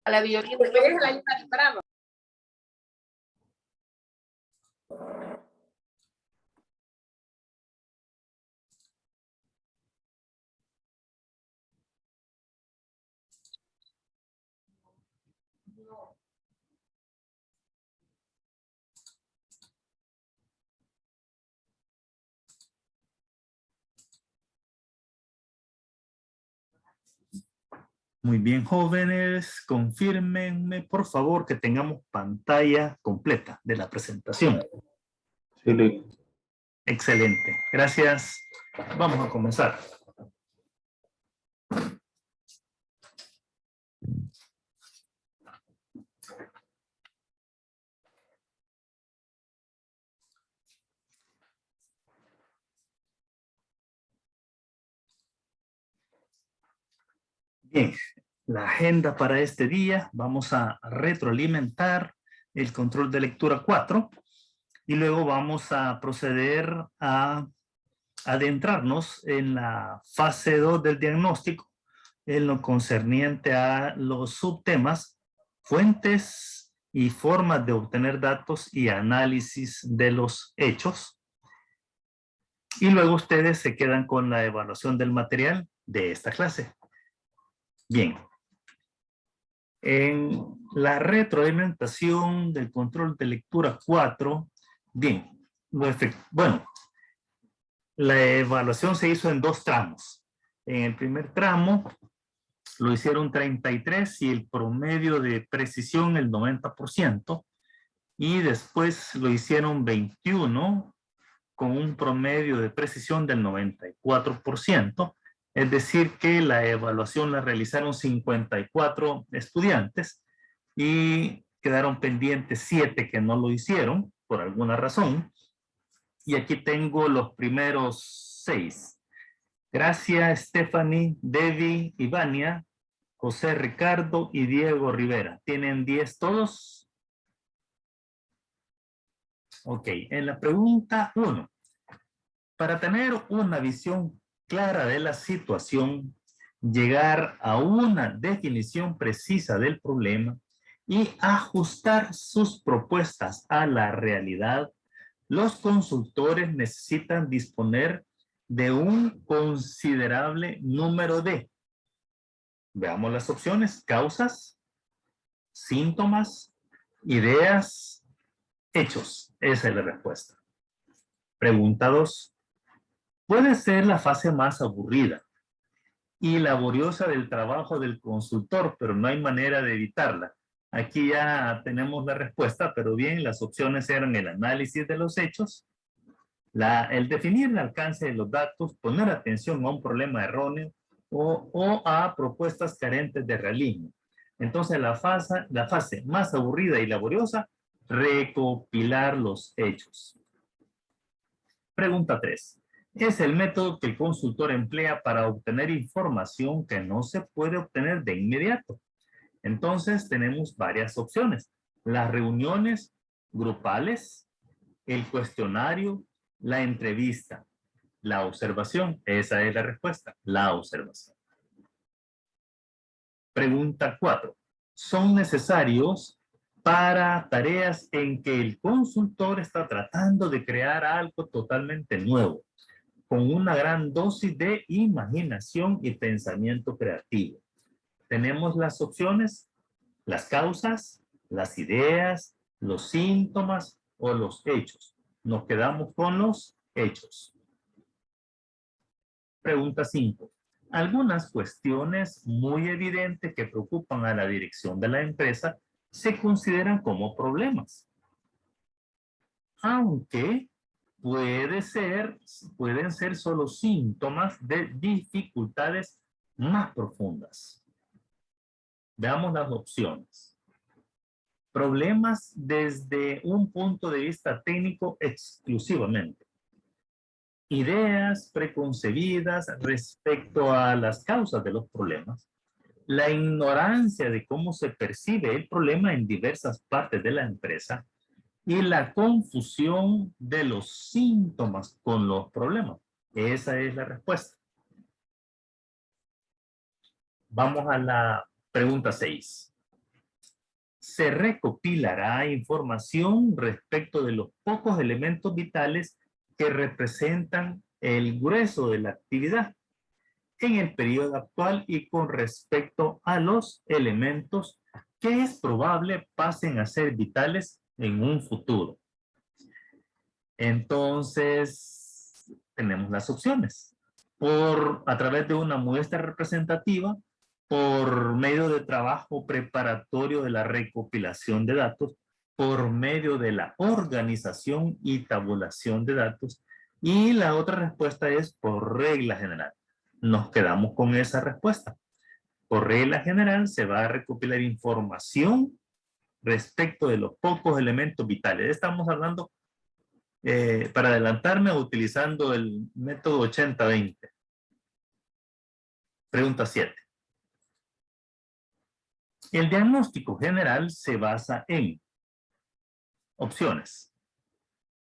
A la biología. Después es la ayuda disparando. Muy bien, jóvenes, confírmenme, por favor, que tengamos pantalla completa de la presentación. Sí. Excelente, gracias. Vamos a comenzar. Bien, la agenda para este día, vamos a retroalimentar el control de lectura 4 y luego vamos a proceder a adentrarnos en la fase 2 del diagnóstico en lo concerniente a los subtemas, fuentes y formas de obtener datos y análisis de los hechos. Y luego ustedes se quedan con la evaluación del material de esta clase. Bien. En la retroalimentación del control de lectura 4, bien, bueno, la evaluación se hizo en 2 tramos. En el primer tramo lo hicieron 33 y el promedio de precisión el 90%. Y después lo hicieron 21 con un promedio de precisión del 94%. Es decir, que la evaluación la realizaron 54 estudiantes y quedaron pendientes 7 que no lo hicieron por alguna razón. Y aquí tengo los primeros 6. Gracia, Stephanie, Debbie, Ivania, José Ricardo y Diego Rivera. ¿Tienen 10 todos? Ok, en la pregunta 1. Para tener una visión clara de la situación, llegar a una definición precisa del problema y ajustar sus propuestas a la realidad, los consultores necesitan disponer de un considerable número de, veamos las opciones, causas, síntomas, ideas, hechos. Esa es la respuesta. Pregunta 2. Puede ser la fase más aburrida y laboriosa del trabajo del consultor, pero no hay manera de evitarla. Aquí ya tenemos la respuesta, pero bien, las opciones eran el análisis de los hechos, el definir el alcance de los datos, poner atención a un problema erróneo o a propuestas carentes de realismo. Entonces, la fase más aburrida y laboriosa, recopilar los hechos. Pregunta 3. Es el método que el consultor emplea para obtener información que no se puede obtener de inmediato. Entonces, tenemos varias opciones. Las reuniones grupales, el cuestionario, la entrevista, la observación. Esa es la respuesta, la observación. Pregunta 4. Son necesarios para tareas en que el consultor está tratando de crear algo totalmente nuevo, con una gran dosis de imaginación y pensamiento creativo. Tenemos las opciones, las causas, las ideas, los síntomas o los hechos. Nos quedamos con los hechos. Pregunta 5. Algunas cuestiones muy evidentes que preocupan a la dirección de la empresa se consideran como problemas. Aunque pueden ser solo síntomas de dificultades más profundas. Veamos las opciones. Problemas desde un punto de vista técnico exclusivamente. Ideas preconcebidas respecto a las causas de los problemas. La ignorancia de cómo se percibe el problema en diversas partes de la empresa. Y la confusión de los síntomas con los problemas. Esa es la respuesta. Vamos a la pregunta 6. se recopilará información respecto de los pocos elementos vitales que representan el grueso de la actividad en el periodo actual y con respecto a los elementos que es probable pasen a ser vitales en un futuro. Entonces, tenemos las opciones. A través de una muestra representativa, por medio de trabajo preparatorio de la recopilación de datos, por medio de la organización y tabulación de datos, y la otra respuesta es por regla general. Nos quedamos con esa respuesta. Por regla general se va a recopilar información respecto de los pocos elementos vitales. Estamos hablando, para adelantarme, utilizando el método 80-20. Pregunta 7. El diagnóstico general se basa en opciones: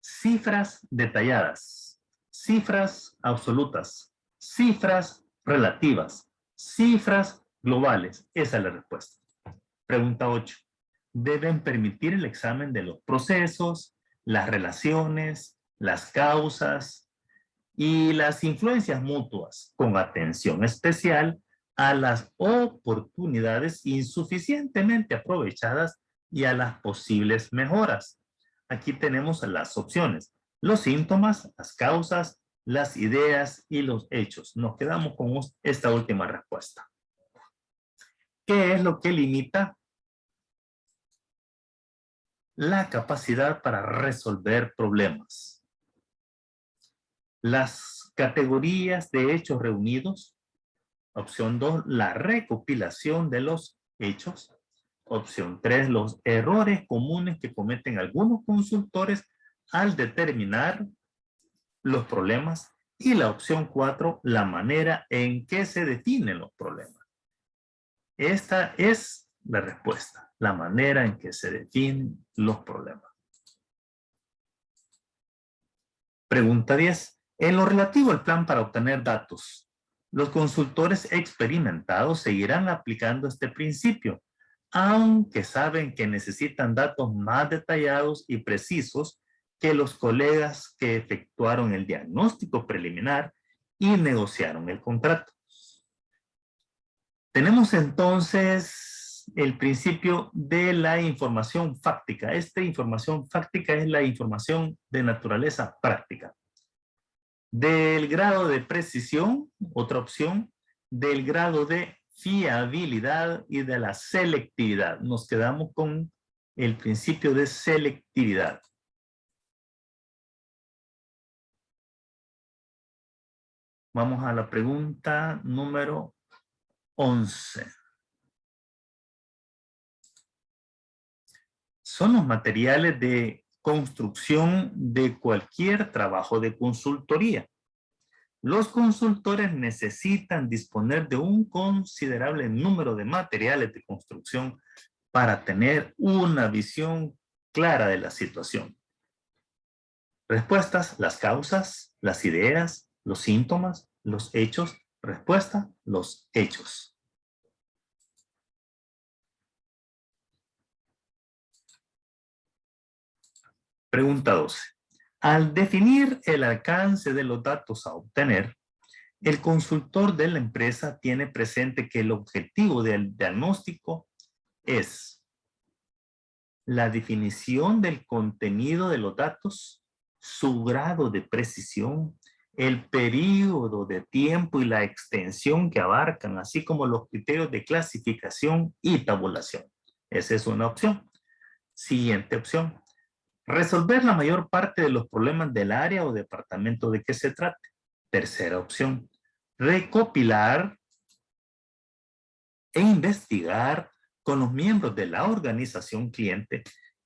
cifras detalladas, cifras absolutas, cifras relativas, cifras globales. Esa es la respuesta. Pregunta 8. Deben permitir el examen de los procesos, las relaciones, las causas y las influencias mutuas, con atención especial a las oportunidades insuficientemente aprovechadas y a las posibles mejoras. Aquí tenemos las opciones: los síntomas, las causas, las ideas y los hechos. Nos quedamos con esta última respuesta. ¿Qué es lo que limita la capacidad para resolver problemas? Las categorías de hechos reunidos. Opción 2, la recopilación de los hechos. Opción 3, los errores comunes que cometen algunos consultores al determinar los problemas. Y la opción 4, la manera en que se definen los problemas. Esta es la respuesta, la manera en que se definen los problemas. Pregunta 10. En lo relativo al plan para obtener datos, los consultores experimentados seguirán aplicando este principio, aunque saben que necesitan datos más detallados y precisos que los colegas que efectuaron el diagnóstico preliminar y negociaron el contrato. Tenemos entonces el principio de la información fáctica. Esta información fáctica es la información de naturaleza práctica. Del grado de precisión, otra opción, del grado de fiabilidad y de la selectividad. Nos quedamos con el principio de selectividad. Vamos a la pregunta número 11. Son los materiales de construcción de cualquier trabajo de consultoría. Los consultores necesitan disponer de un considerable número de materiales de construcción para tener una visión clara de la situación. Respuestas: las causas, las ideas, los síntomas, los hechos. Respuesta: los hechos. Pregunta 12. Al definir el alcance de los datos a obtener, el consultor de la empresa tiene presente que el objetivo del diagnóstico es la definición del contenido de los datos, su grado de precisión, el periodo de tiempo y la extensión que abarcan, así como los criterios de clasificación y tabulación. Esa es una opción. Siguiente opción: resolver la mayor parte de los problemas del área o departamento de que se trate. Tercera opción: recopilar e investigar con los miembros de la organización cliente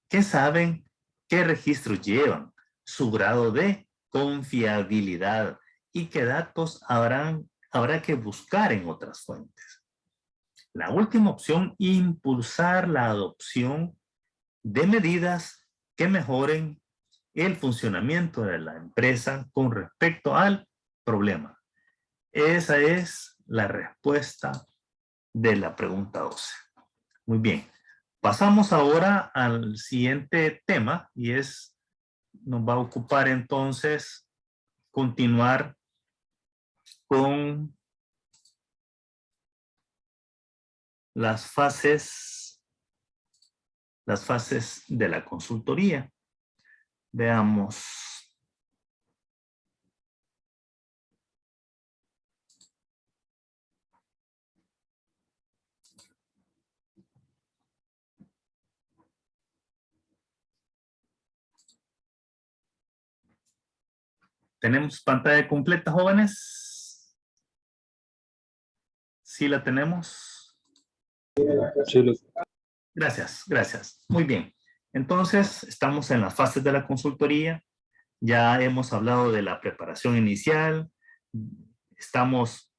que saben qué registros llevan, su grado de confiabilidad y qué datos habrá que buscar en otras fuentes. La última opción: impulsar la adopción de medidas que mejoren el funcionamiento de la empresa con respecto al problema. Esa es la respuesta de la pregunta 12. Muy bien. Pasamos ahora al siguiente tema y nos va a ocupar entonces continuar con las fases de la consultoría. Veamos. ¿Tenemos pantalla completa, jóvenes? ¿Sí la tenemos? Sí, Gracias, gracias. Muy bien. Entonces, estamos en las fases de la consultoría. Ya hemos hablado de la preparación inicial. Estamos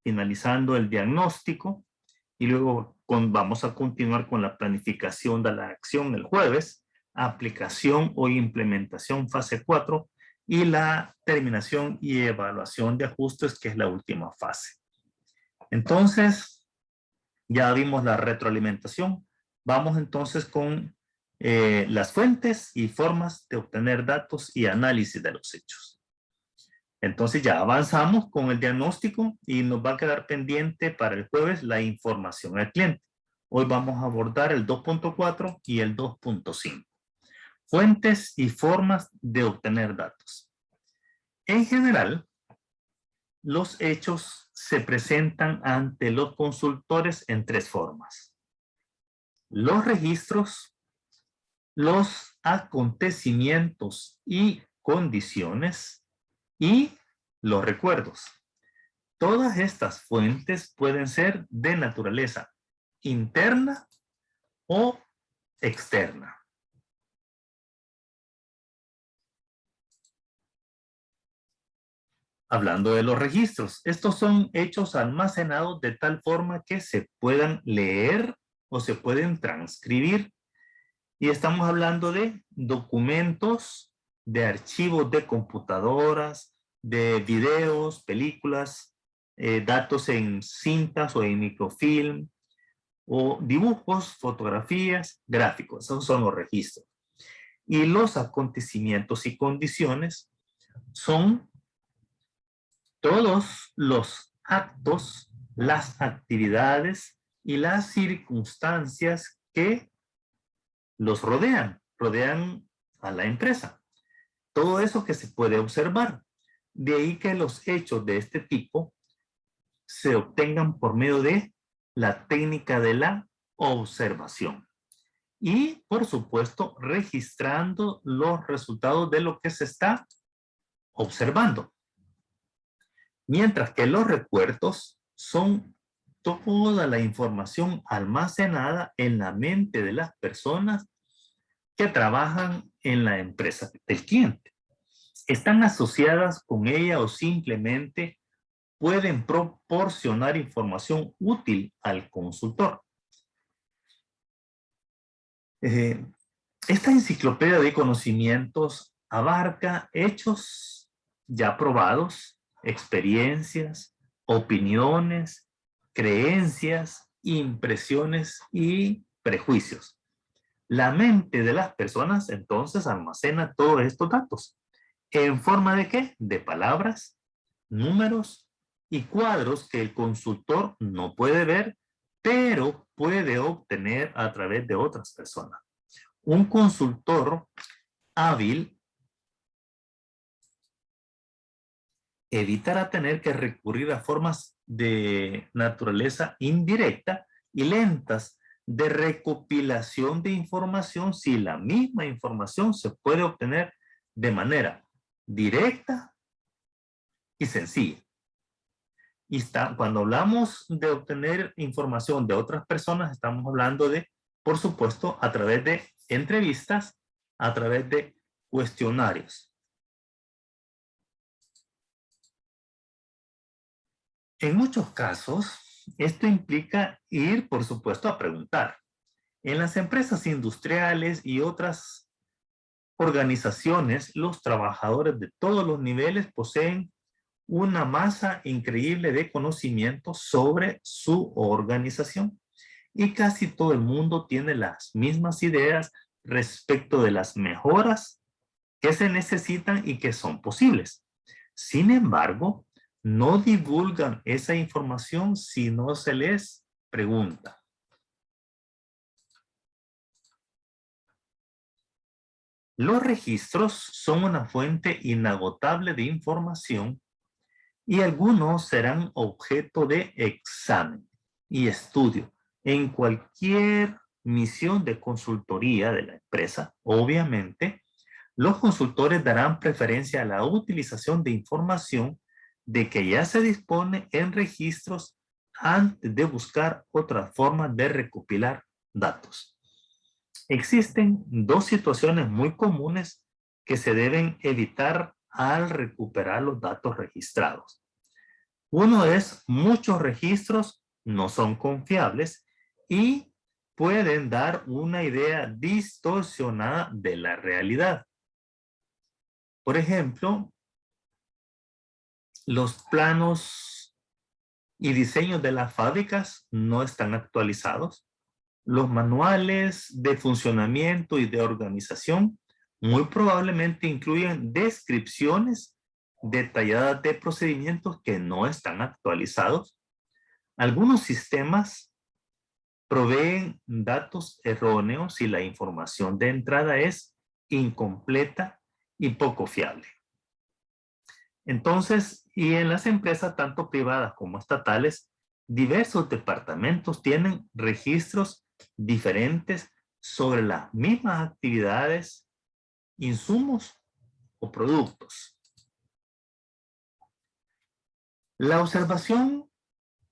finalizando el diagnóstico y luego vamos a continuar con la planificación de la acción el jueves, aplicación o implementación fase 4 y la terminación y evaluación de ajustes, que es la última fase. Entonces, ya vimos la retroalimentación. Vamos entonces con las fuentes y formas de obtener datos y análisis de los hechos. Entonces ya avanzamos con el diagnóstico y nos va a quedar pendiente para el jueves la información al cliente. Hoy vamos a abordar el 2.4 y el 2.5. Fuentes y formas de obtener datos. En general, los hechos se presentan ante los consultores en tres formas: los registros, los acontecimientos y condiciones y los recuerdos. Todas estas fuentes pueden ser de naturaleza interna o externa. Hablando de los registros, estos son hechos almacenados de tal forma que se puedan leer o se pueden transcribir. Y estamos hablando de documentos, de archivos de computadoras, de videos, películas, datos en cintas o en microfilm, o dibujos, fotografías, gráficos. Esos son los registros. Y los acontecimientos y condiciones son todos los actos, las actividades y las circunstancias que los rodean a la empresa. Todo eso que se puede observar. De ahí que los hechos de este tipo se obtengan por medio de la técnica de la observación. Y, por supuesto, registrando los resultados de lo que se está observando. Mientras que los recuerdos son toda la información almacenada en la mente de las personas que trabajan en la empresa del cliente. Están asociadas con ella o simplemente pueden proporcionar información útil al consultor. Esta enciclopedia de conocimientos abarca hechos ya probados, experiencias, opiniones, creencias, impresiones y prejuicios. La mente de las personas entonces almacena todos estos datos. ¿En forma de qué? De palabras, números y cuadros que el consultor no puede ver, pero puede obtener a través de otras personas. Un consultor hábil evitará tener que recurrir a formas de naturaleza indirecta y lentas de recopilación de información si la misma información se puede obtener de manera directa y sencilla. Y cuando hablamos de obtener información de otras personas, estamos hablando de, por supuesto, a través de entrevistas, a través de cuestionarios. En muchos casos, esto implica ir, por supuesto, a preguntar. En las empresas industriales y otras organizaciones, los trabajadores de todos los niveles poseen una masa increíble de conocimientos sobre su organización. y casi todo el mundo tiene las mismas ideas respecto de las mejoras que se necesitan y que son posibles. Sin embargo, no divulgan esa información si no se les pregunta. Los registros son una fuente inagotable de información y algunos serán objeto de examen y estudio en cualquier misión de consultoría de la empresa. Obviamente, los consultores darán preferencia a la utilización de información de que ya se dispone en registros antes de buscar otras formas de recopilar datos. Existen dos situaciones muy comunes que se deben evitar al recuperar los datos registrados. Uno es, muchos registros no son confiables y pueden dar una idea distorsionada de la realidad. Por ejemplo, los planos y diseños de las fábricas no están actualizados. Los manuales de funcionamiento y de organización muy probablemente incluyen descripciones detalladas de procedimientos que no están actualizados. Algunos sistemas proveen datos erróneos y la información de entrada es incompleta y poco fiable. Entonces, y en las empresas tanto privadas como estatales, diversos departamentos tienen registros diferentes sobre las mismas actividades, insumos o productos. La observación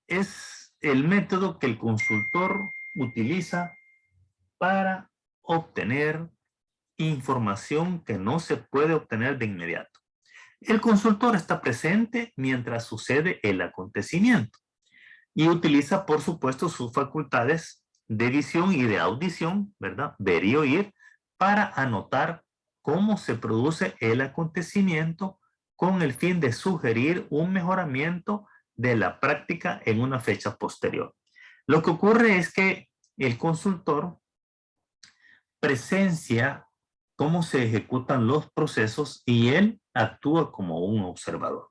es el método que el consultor utiliza para obtener información que no se puede obtener de inmediato. El consultor está presente mientras sucede el acontecimiento y utiliza, por supuesto, sus facultades de visión y de audición, ¿verdad? Ver y oír, para anotar cómo se produce el acontecimiento con el fin de sugerir un mejoramiento de la práctica en una fecha posterior. Lo que ocurre es que el consultor presencia cómo se ejecutan los procesos y él actúa como un observador.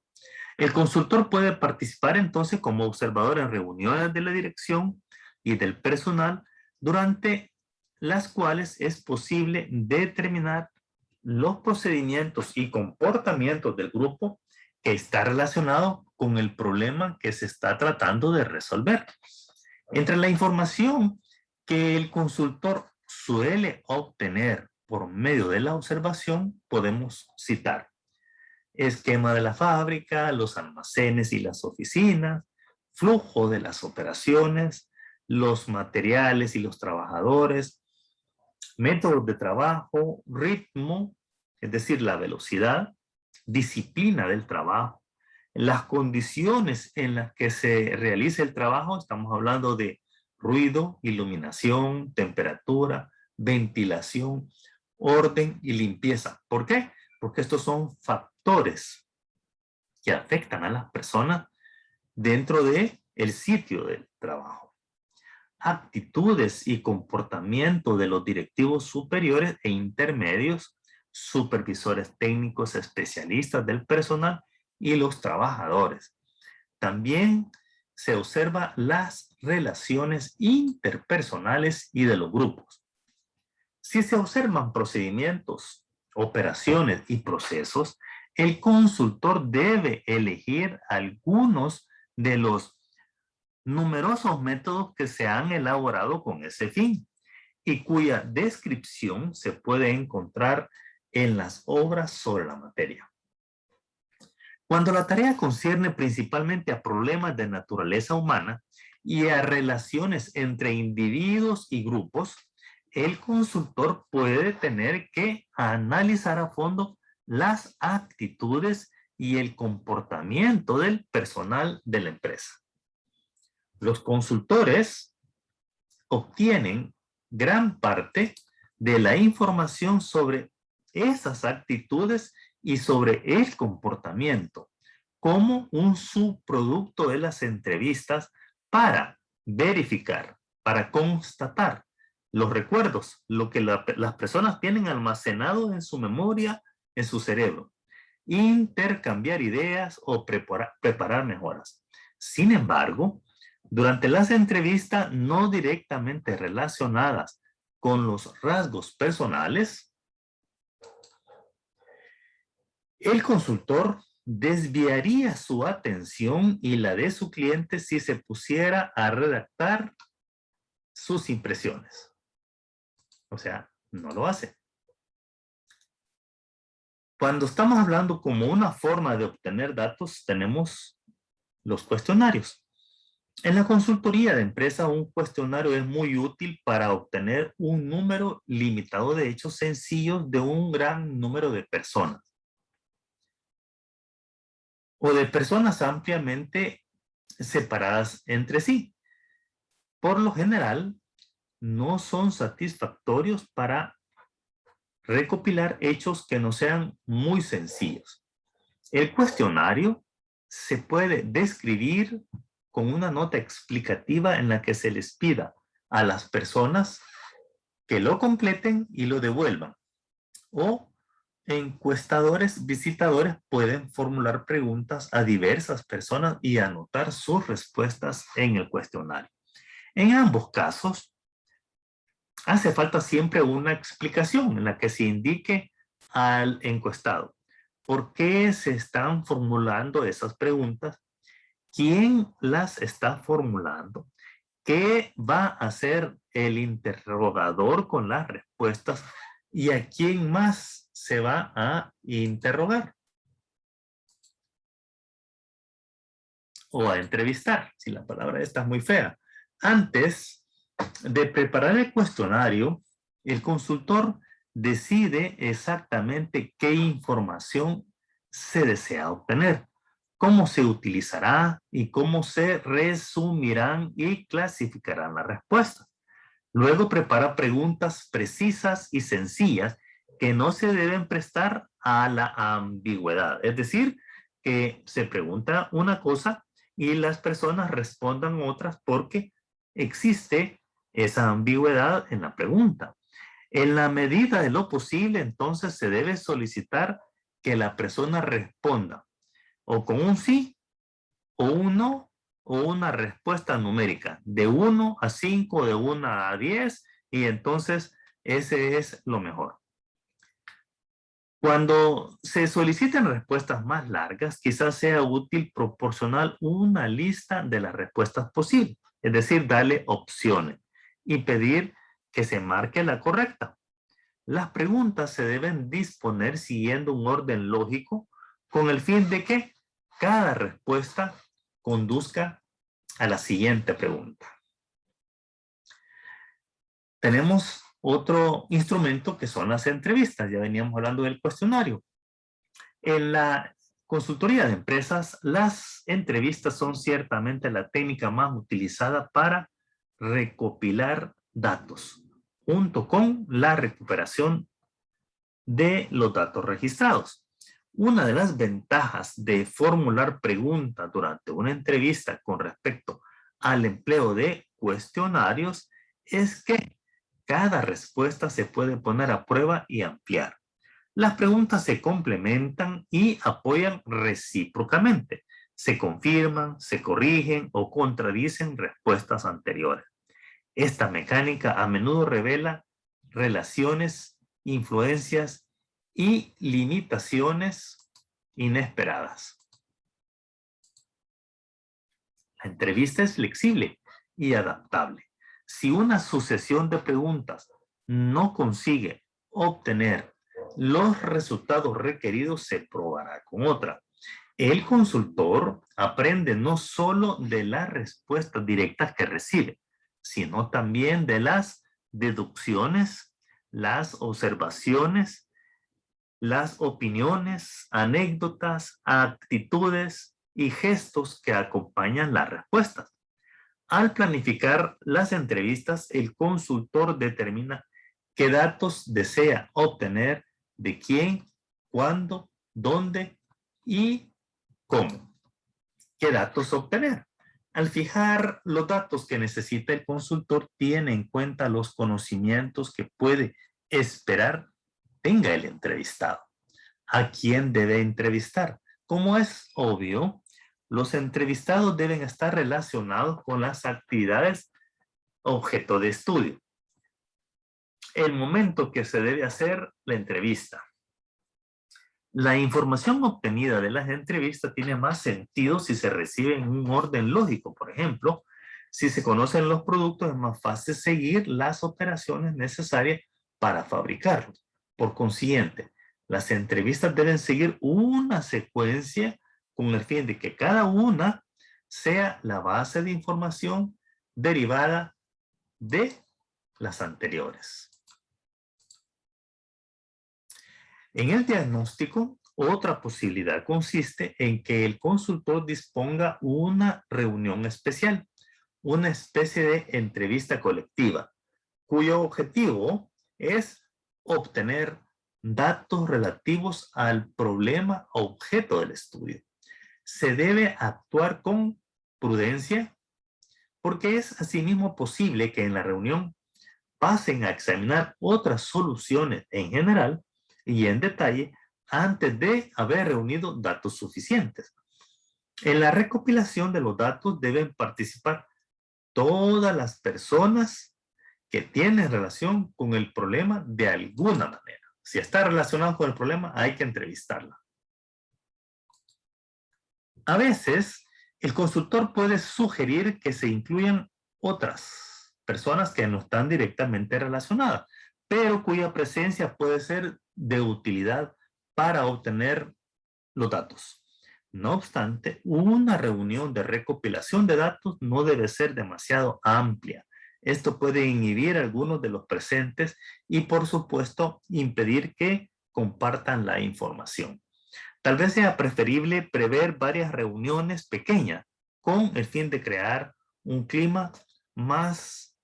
El consultor puede participar entonces como observador en reuniones de la dirección y del personal durante las cuales es posible determinar los procedimientos y comportamientos del grupo que está relacionado con el problema que se está tratando de resolver. Entre la información que el consultor suele obtener por medio de la observación, podemos citar esquema de la fábrica, los almacenes y las oficinas, flujo de las operaciones, los materiales y los trabajadores, métodos de trabajo, ritmo, es decir, la velocidad, disciplina del trabajo, las condiciones en las que se realiza el trabajo, estamos hablando de ruido, iluminación, temperatura, ventilación, orden y limpieza. ¿Por qué? Porque estos son factores que afectan a las personas dentro del sitio del trabajo. Actitudes y comportamiento de los directivos superiores e intermedios, supervisores técnicos, especialistas del personal y los trabajadores. También se observa las relaciones interpersonales y de los grupos. Si se observan procedimientos, operaciones y procesos, el consultor debe elegir algunos de los numerosos métodos que se han elaborado con ese fin y cuya descripción se puede encontrar en las obras sobre la materia. Cuando la tarea concierne principalmente a problemas de naturaleza humana y a relaciones entre individuos y grupos, el consultor puede tener que analizar a fondo las actitudes y el comportamiento del personal de la empresa. Los consultores obtienen gran parte de la información sobre esas actitudes y sobre el comportamiento como un subproducto de las entrevistas para verificar, para constatar los recuerdos, lo que las personas tienen almacenado en su memoria, en su cerebro, intercambiar ideas o preparar mejoras. Sin embargo, durante las entrevistas no directamente relacionadas con los rasgos personales, el consultor desviaría su atención y la de su cliente si se pusiera a redactar sus impresiones. O sea, no lo hace. Cuando estamos hablando como una forma de obtener datos, tenemos los cuestionarios. En la consultoría de empresa, un cuestionario es muy útil para obtener un número limitado de hechos sencillos de un gran número de personas. O de personas ampliamente separadas entre sí. Por lo general, no son satisfactorios para recopilar hechos que no sean muy sencillos. El cuestionario se puede describir con una nota explicativa en la que se les pida a las personas que lo completen y lo devuelvan. O encuestadores visitadores pueden formular preguntas a diversas personas y anotar sus respuestas en el cuestionario. En ambos casos, hace falta siempre una explicación en la que se indique al encuestado por qué se están formulando esas preguntas, quién las está formulando, qué va a hacer el interrogador con las respuestas y a quién más se va a interrogar o a entrevistar, si la palabra esta es muy fea. Antes de preparar el cuestionario, el consultor decide exactamente qué información se desea obtener, cómo se utilizará y cómo se resumirán y clasificarán las respuestas. Luego prepara preguntas precisas y sencillas que no se deben prestar a la ambigüedad. Es decir, que se pregunta una cosa y las personas respondan otras porque existe esa ambigüedad en la pregunta. En la medida de lo posible, entonces se debe solicitar que la persona responda o con un sí o un no o una respuesta numérica de 1 a 5, de 1 a 10 y entonces ese es lo mejor. Cuando se soliciten respuestas más largas, quizás sea útil proporcionar una lista de las respuestas posibles, es decir, darle opciones y pedir que se marque la correcta. Las preguntas se deben disponer siguiendo un orden lógico con el fin de que cada respuesta conduzca a la siguiente pregunta. Tenemos otro instrumento que son las entrevistas. Ya veníamos hablando del cuestionario. En la consultoría de empresas, las entrevistas son ciertamente la técnica más utilizada para recopilar datos, junto con la recuperación de los datos registrados. Una de las ventajas de formular preguntas durante una entrevista con respecto al empleo de cuestionarios es que cada respuesta se puede poner a prueba y ampliar. Las preguntas se complementan y apoyan recíprocamente. Se confirman, se corrigen o contradicen respuestas anteriores. Esta mecánica a menudo revela relaciones, influencias y limitaciones inesperadas. La entrevista es flexible y adaptable. Si una sucesión de preguntas no consigue obtener los resultados requeridos, se probará con otra. El consultor aprende no solo de las respuestas directas que recibe, sino también de las deducciones, las observaciones, las opiniones, anécdotas, actitudes y gestos que acompañan las respuestas. Al planificar las entrevistas, el consultor determina qué datos desea obtener, de quién, cuándo, dónde y cómo. ¿Qué datos obtener? Al fijar los datos que necesita el consultor, tiene en cuenta los conocimientos que puede esperar tenga el entrevistado. ¿A quién debe entrevistar? Como es obvio, los entrevistados deben estar relacionados con las actividades objeto de estudio. El momento que se debe hacer la entrevista. La información obtenida de las entrevistas tiene más sentido si se recibe en un orden lógico. Por ejemplo, si se conocen los productos, es más fácil seguir las operaciones necesarias para fabricarlos. Por consiguiente, las entrevistas deben seguir una secuencia con el fin de que cada una sea la base de información derivada de las anteriores. En el diagnóstico, otra posibilidad consiste en que el consultor disponga una reunión especial, una especie de entrevista colectiva, cuyo objetivo es obtener datos relativos al problema objeto del estudio. Se debe actuar con prudencia porque es asimismo posible que en la reunión pasen a examinar otras soluciones en general y en detalle antes de haber reunido datos suficientes. En la recopilación de los datos deben participar todas las personas que tienen relación con el problema de alguna manera. Si está relacionado con el problema, hay que entrevistarla. A veces, el consultor puede sugerir que se incluyan otras personas que no están directamente relacionadas, pero cuya presencia puede ser de utilidad para obtener los datos. No obstante, una reunión de recopilación de datos no debe ser demasiado amplia. Esto puede inhibir a algunos de los presentes y, por supuesto, impedir que compartan la información. Tal vez sea preferible prever varias reuniones pequeñas con el fin de crear un clima más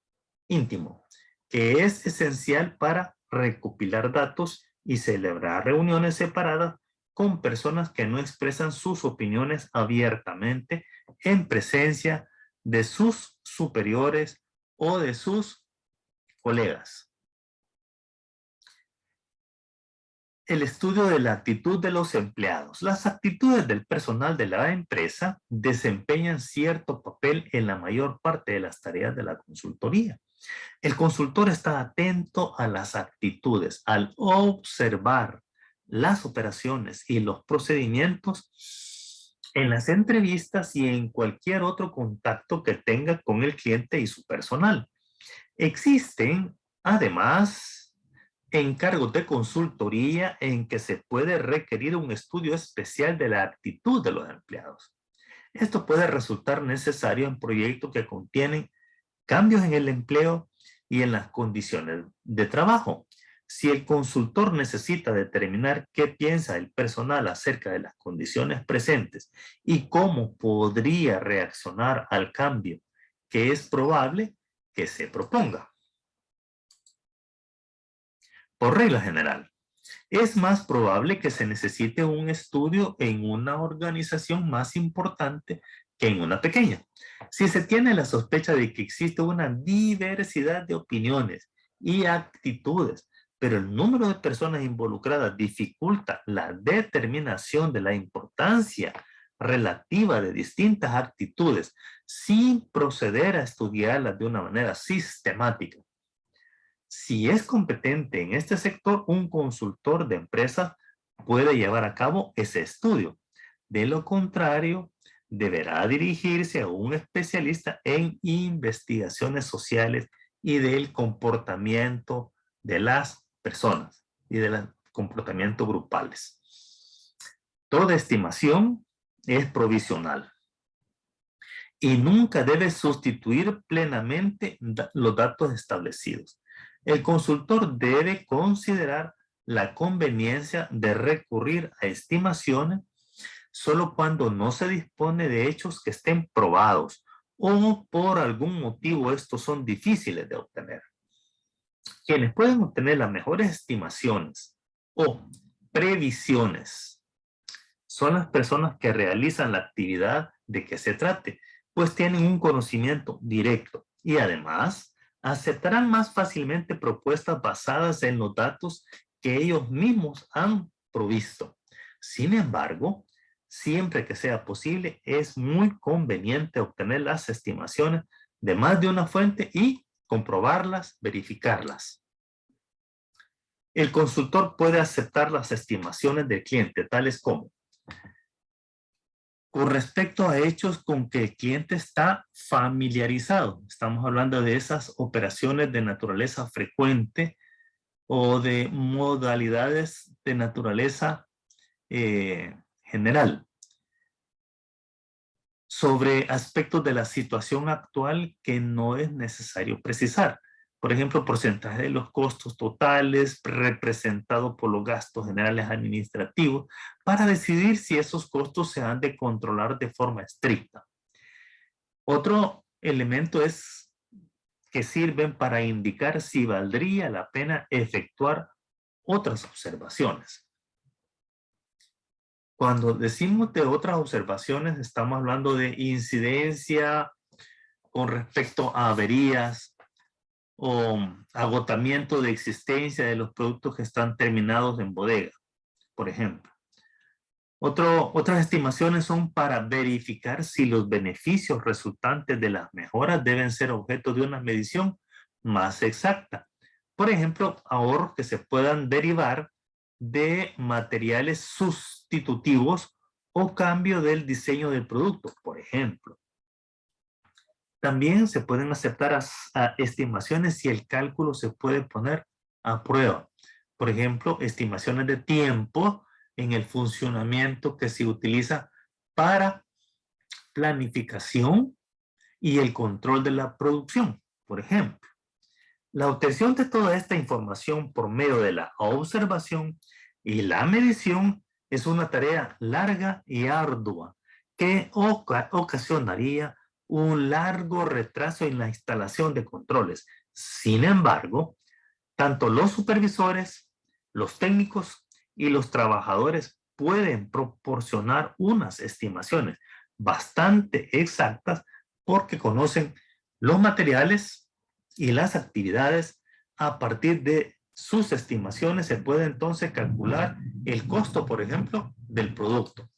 íntimo, que es esencial para recopilar datos y celebrar reuniones separadas con personas que no expresan sus opiniones abiertamente en presencia de sus superiores o de sus colegas. El estudio de la actitud de los empleados. Las actitudes del personal de la empresa desempeñan cierto papel en la mayor parte de las tareas de la consultoría. El consultor está atento a las actitudes al observar las operaciones y los procedimientos en las entrevistas y en cualquier otro contacto que tenga con el cliente y su personal. Existen, además, encargos de consultoría en que se puede requerir un estudio especial de la actitud de los empleados. Esto puede resultar necesario en proyectos que contienen cambios en el empleo y en las condiciones de trabajo. Si el consultor necesita determinar qué piensa el personal acerca de las condiciones presentes y cómo podría reaccionar al cambio que es probable que se proponga. Por regla general, es más probable que se necesite un estudio en una organización más importante que en una pequeña. Si se tiene la sospecha de que existe una diversidad de opiniones y actitudes, pero el número de personas involucradas dificulta la determinación de la importancia relativa de distintas actitudes sin proceder a estudiarlas de una manera sistemática. Si es competente en este sector, un consultor de empresas puede llevar a cabo ese estudio. De lo contrario, deberá dirigirse a un especialista en investigaciones sociales y del comportamiento de las personas y del comportamiento grupales. Toda estimación es provisional y nunca debe sustituir plenamente los datos establecidos. El consultor debe considerar la conveniencia de recurrir a estimaciones solo cuando no se dispone de hechos que estén probados o por algún motivo estos son difíciles de obtener. Quienes pueden obtener las mejores estimaciones o previsiones son las personas que realizan la actividad de que se trate, pues tienen un conocimiento directo y además aceptarán más fácilmente propuestas basadas en los datos que ellos mismos han provisto. Sin embargo, siempre que sea posible, es muy conveniente obtener las estimaciones de más de una fuente y comprobarlas, verificarlas. El consultor puede aceptar las estimaciones del cliente, tales como: con respecto a hechos con que el cliente está familiarizado. Estamos hablando de esas operaciones de naturaleza frecuente o de modalidades de naturaleza general. Sobre aspectos de la situación actual que no es necesario precisar. Por ejemplo, porcentaje de los costos totales representado por los gastos generales administrativos para decidir si esos costos se han de controlar de forma estricta. Otro elemento es que sirven para indicar si valdría la pena efectuar otras observaciones. Cuando decimos de otras observaciones, estamos hablando de incidencia con respecto a averías o agotamiento de existencia de los productos que están terminados en bodega, por ejemplo. Otras estimaciones son para verificar si los beneficios resultantes de las mejoras deben ser objeto de una medición más exacta. Por ejemplo, ahorros que se puedan derivar de materiales sustitutivos o cambio del diseño del producto, por ejemplo. También se pueden aceptar estimaciones si el cálculo se puede poner a prueba. Por ejemplo, estimaciones de tiempo en el funcionamiento que se utiliza para planificación y el control de la producción, por ejemplo. La obtención de toda esta información por medio de la observación y la medición es una tarea larga y ardua que ocasionaría un largo retraso en la instalación de controles. Sin embargo, tanto los supervisores, los técnicos y los trabajadores pueden proporcionar unas estimaciones bastante exactas porque conocen los materiales y las actividades. A partir de sus estimaciones se puede entonces calcular el costo, por ejemplo, del producto.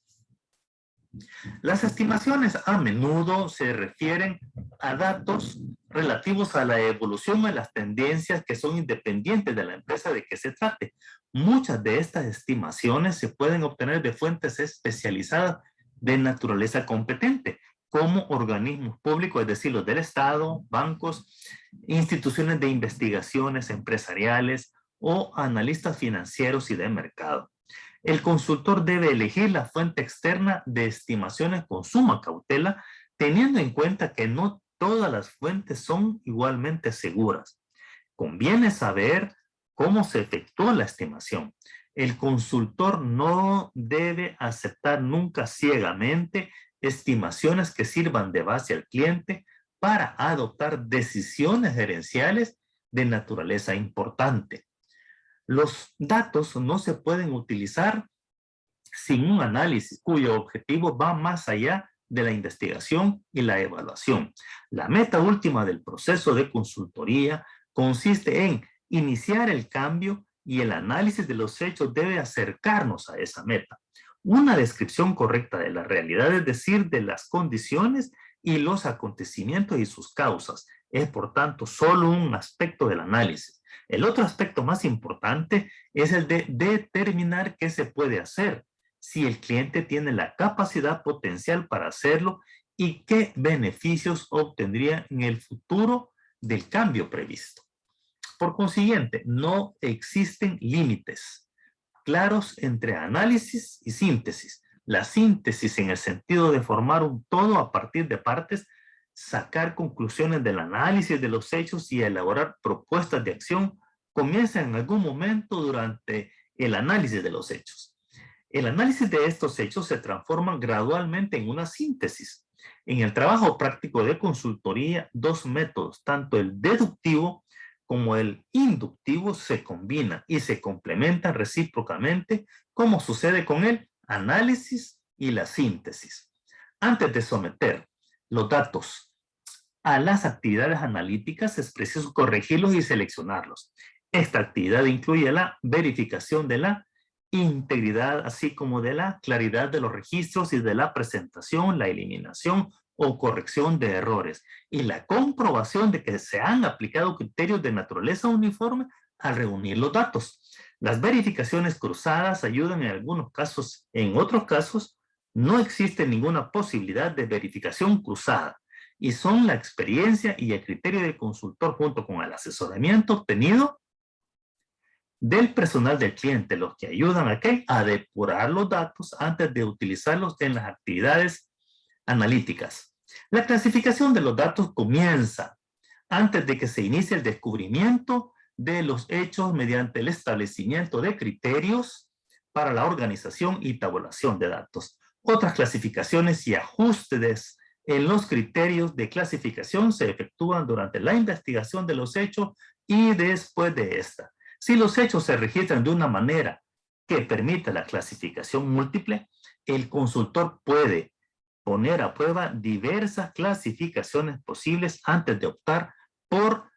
Las estimaciones a menudo se refieren a datos relativos a la evolución de las tendencias que son independientes de la empresa de que se trate. Muchas de estas estimaciones se pueden obtener de fuentes especializadas de naturaleza competente, como organismos públicos, es decir, los del Estado, bancos, instituciones de investigaciones empresariales o analistas financieros y de mercado. El consultor debe elegir la fuente externa de estimaciones con suma cautela, teniendo en cuenta que no todas las fuentes son igualmente seguras. Conviene saber cómo se efectuó la estimación. El consultor no debe aceptar nunca ciegamente estimaciones que sirvan de base al cliente para adoptar decisiones gerenciales de naturaleza importante. Los datos no se pueden utilizar sin un análisis cuyo objetivo va más allá de la investigación y la evaluación. La meta última del proceso de consultoría consiste en iniciar el cambio y el análisis de los hechos debe acercarnos a esa meta. Una descripción correcta de la realidad, es decir, de las condiciones y los acontecimientos y sus causas, es por tanto solo un aspecto del análisis. El otro aspecto más importante es el de determinar qué se puede hacer, si el cliente tiene la capacidad potencial para hacerlo y qué beneficios obtendría en el futuro del cambio previsto. Por consiguiente, no existen límites claros entre análisis y síntesis. La síntesis en el sentido de formar un todo a partir de partes, sacar conclusiones del análisis de los hechos y elaborar propuestas de acción comienza en algún momento durante el análisis de los hechos. El análisis de estos hechos se transforma gradualmente en una síntesis. En el trabajo práctico de consultoría, dos métodos, tanto el deductivo como el inductivo, se combinan y se complementan recíprocamente, como sucede con el análisis y la síntesis. Antes de someter los datos a las actividades analíticas, es preciso corregirlos y seleccionarlos. Esta actividad incluye la verificación de la integridad, así como de la claridad de los registros y de la presentación, la eliminación o corrección de errores y la comprobación de que se han aplicado criterios de naturaleza uniforme al reunir los datos. Las verificaciones cruzadas ayudan en algunos casos. En otros casos, no existe ninguna posibilidad de verificación cruzada y son la experiencia y el criterio del consultor junto con el asesoramiento obtenido del personal del cliente, los que ayudan a ¿qué? A depurar los datos antes de utilizarlos en las actividades analíticas. La clasificación de los datos comienza antes de que se inicie el descubrimiento de los hechos mediante el establecimiento de criterios para la organización y tabulación de datos. Otras clasificaciones y ajustes en los criterios de clasificación se efectúan durante la investigación de los hechos y después de esta. Si los hechos se registran de una manera que permita la clasificación múltiple, el consultor puede poner a prueba diversas clasificaciones posibles antes de optar por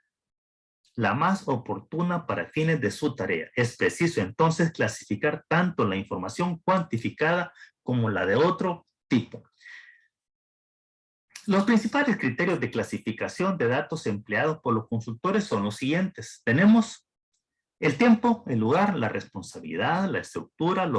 la más oportuna para fines de su tarea. Es preciso entonces clasificar tanto la información cuantificada como la de otro tipo. Los principales criterios de clasificación de datos empleados por los consultores son los siguientes. Tenemos el tiempo, el lugar, la responsabilidad, la estructura, los